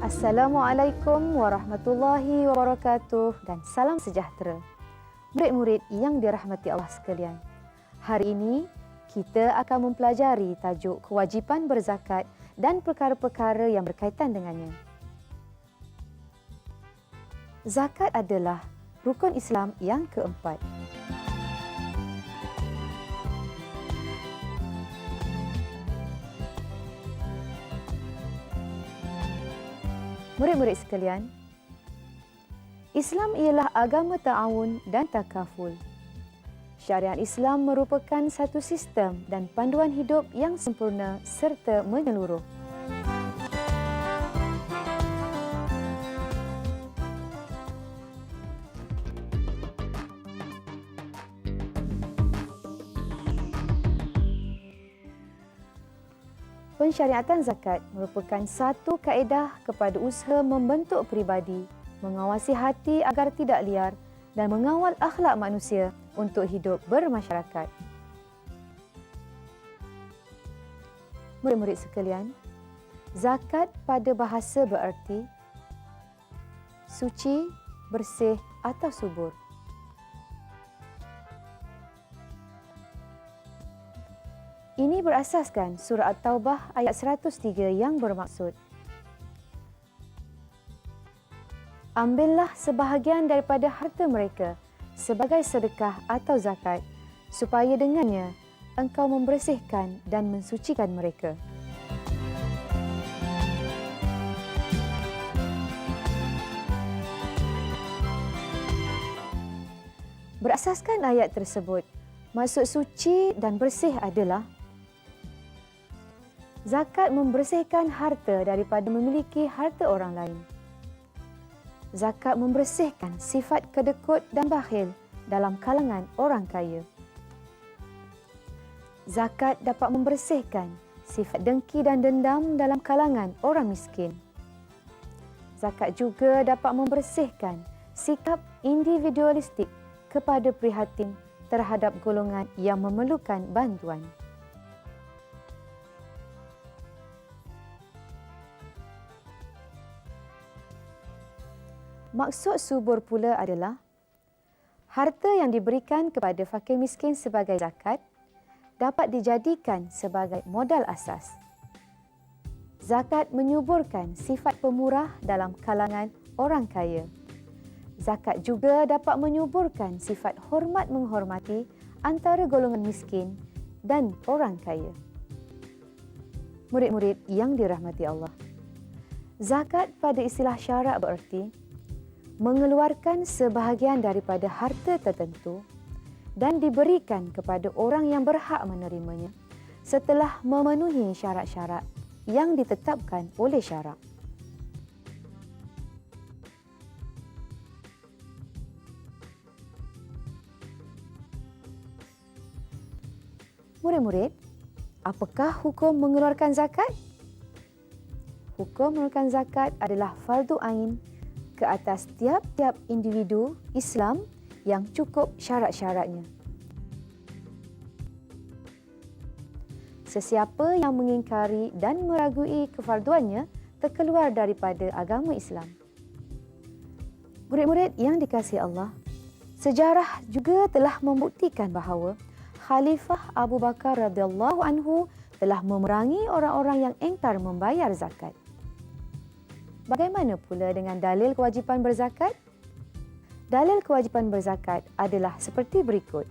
Assalamualaikum warahmatullahi wabarakatuh dan salam sejahtera. Murid-murid yang dirahmati Allah sekalian. Hari ini kita akan mempelajari tajuk kewajipan berzakat dan perkara-perkara yang berkaitan dengannya. Zakat adalah rukun Islam yang keempat. Murid-murid sekalian, Islam ialah agama ta'awun dan takaful. Syariat Islam merupakan satu sistem dan panduan hidup yang sempurna serta menyeluruh. Pensyariatan zakat merupakan satu kaedah kepada usaha membentuk peribadi, mengawasi hati agar tidak liar dan mengawal akhlak manusia untuk hidup bermasyarakat. Murid-murid sekalian, zakat pada bahasa bererti suci, bersih atau subur. Ini berasaskan surah At-Taubah ayat 103 yang bermaksud, ambillah sebahagian daripada harta mereka sebagai sedekah atau zakat, supaya dengannya engkau membersihkan dan mensucikan mereka. Berasaskan ayat tersebut, maksud suci dan bersih adalah zakat membersihkan harta daripada memiliki harta orang lain. Zakat membersihkan sifat kedekut dan bakhil dalam kalangan orang kaya. Zakat dapat membersihkan sifat dengki dan dendam dalam kalangan orang miskin. Zakat juga dapat membersihkan sikap individualistik kepada prihatin terhadap golongan yang memerlukan bantuan. Maksud subur pula adalah harta yang diberikan kepada fakir miskin sebagai zakat dapat dijadikan sebagai modal asas. Zakat menyuburkan sifat pemurah dalam kalangan orang kaya. Zakat juga dapat menyuburkan sifat hormat menghormati antara golongan miskin dan orang kaya. Murid-murid yang dirahmati Allah, zakat pada istilah syarak bererti mengeluarkan sebahagian daripada harta tertentu dan diberikan kepada orang yang berhak menerimanya setelah memenuhi syarat-syarat yang ditetapkan oleh syarak. Murid-murid, apakah hukum mengeluarkan zakat? Hukum mengeluarkan zakat adalah fardu ain ke atas tiap-tiap individu Islam yang cukup syarat-syaratnya. Sesiapa yang mengingkari dan meragui kefarduannya terkeluar daripada agama Islam. Murid-murid yang dikasihi Allah, sejarah juga telah membuktikan bahawa Khalifah Abu Bakar radhiyallahu anhu telah memerangi orang-orang yang engkar membayar zakat. Bagaimana pula dengan dalil kewajipan berzakat? Dalil kewajipan berzakat adalah seperti berikut.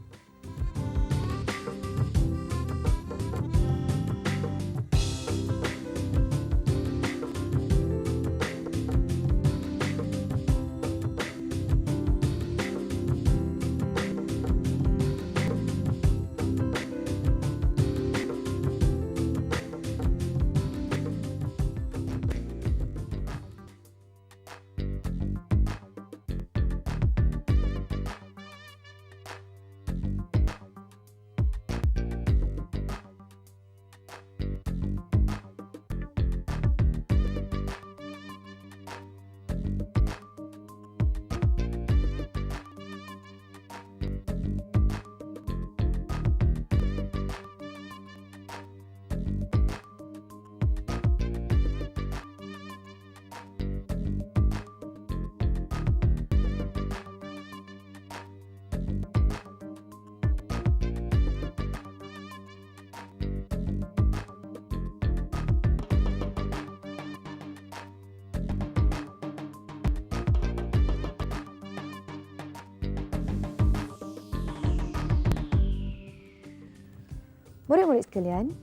Murid-murid sekalian,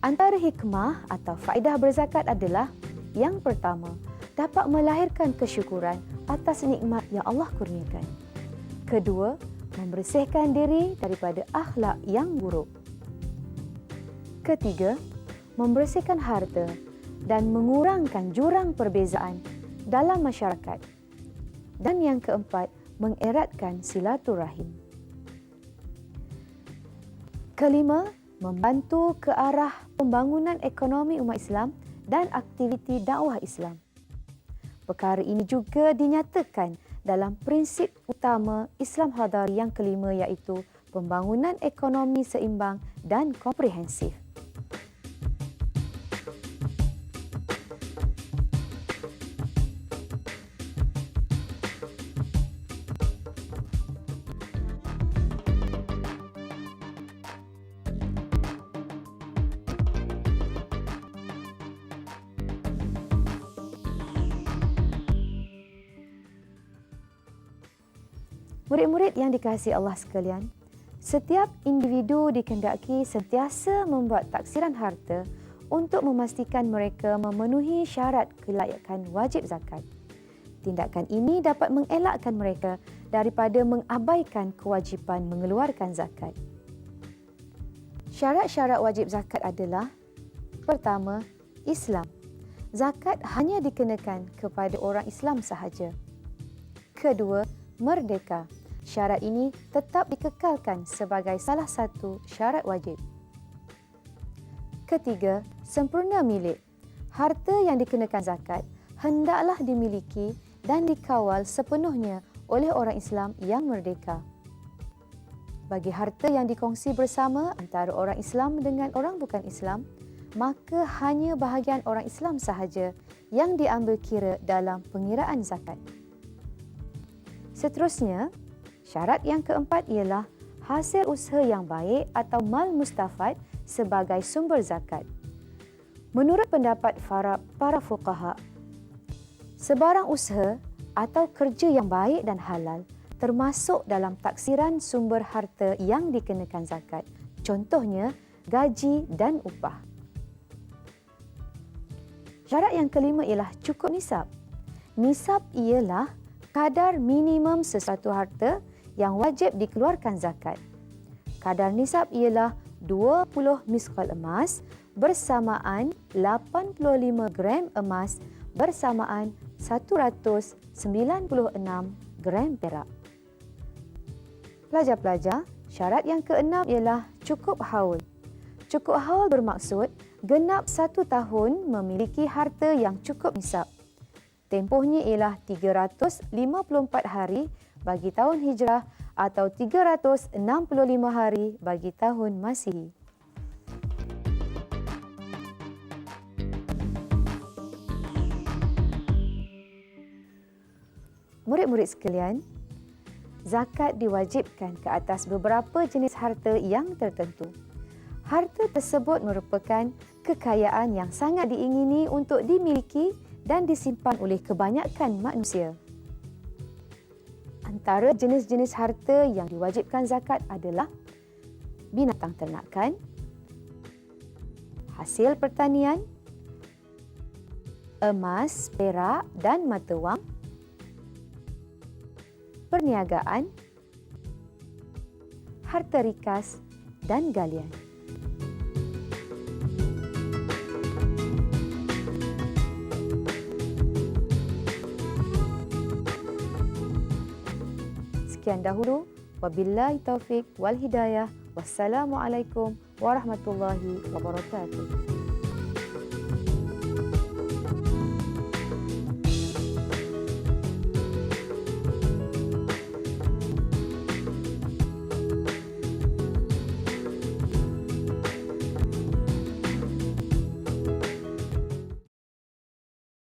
antara hikmah atau faedah berzakat adalah yang pertama, dapat melahirkan kesyukuran atas nikmat yang Allah kurniakan. Kedua, membersihkan diri daripada akhlak yang buruk. Ketiga, membersihkan harta dan mengurangkan jurang perbezaan dalam masyarakat. Dan yang keempat, mengeratkan silaturahim. Kelima, membantu ke arah pembangunan ekonomi umat Islam dan aktiviti dakwah Islam. Perkara ini juga dinyatakan dalam prinsip utama Islam Hadari yang kelima, iaitu pembangunan ekonomi seimbang dan komprehensif. Murid-murid yang dikasihi Allah sekalian, setiap individu dikehendaki sentiasa membuat taksiran harta untuk memastikan mereka memenuhi syarat kelayakan wajib zakat. Tindakan ini dapat mengelakkan mereka daripada mengabaikan kewajipan mengeluarkan zakat. Syarat-syarat wajib zakat adalah: pertama, Islam. Zakat hanya dikenakan kepada orang Islam sahaja. Kedua, merdeka. Syarat ini tetap dikekalkan sebagai salah satu syarat wajib. Ketiga, sempurna milik. Harta yang dikenakan zakat hendaklah dimiliki dan dikawal sepenuhnya oleh orang Islam yang merdeka. Bagi harta yang dikongsi bersama antara orang Islam dengan orang bukan Islam, maka hanya bahagian orang Islam sahaja yang diambil kira dalam pengiraan zakat. Seterusnya, syarat yang keempat ialah hasil usaha yang baik atau mal mustafad sebagai sumber zakat. Menurut pendapat para fuqaha, sebarang usaha atau kerja yang baik dan halal termasuk dalam taksiran sumber harta yang dikenakan zakat. Contohnya, gaji dan upah. Syarat yang kelima ialah cukup nisab. Nisab ialah kadar minimum sesuatu harta yang wajib dikeluarkan zakat. Kadar nisab ialah 20 misqal emas bersamaan 85 gram emas bersamaan 196 gram perak. Pelajar-pelajar, syarat yang keenam ialah cukup haul. Cukup haul bermaksud genap 1 tahun memiliki harta yang cukup nisab. Tempohnya ialah 354 hari bagi tahun Hijrah atau 365 hari bagi tahun Masihi. Murid-murid sekalian, zakat diwajibkan ke atas beberapa jenis harta yang tertentu. Harta tersebut merupakan kekayaan yang sangat diingini untuk dimiliki dan disimpan oleh kebanyakan manusia. Antara jenis-jenis harta yang diwajibkan zakat adalah binatang ternakan, hasil pertanian, emas, perak dan mata wang, perniagaan, harta rikas dan galian. Sekian dahulu. Wabillahi taufiq wal hidayah. Wassalamualaikum warahmatullahi wabarakatuh.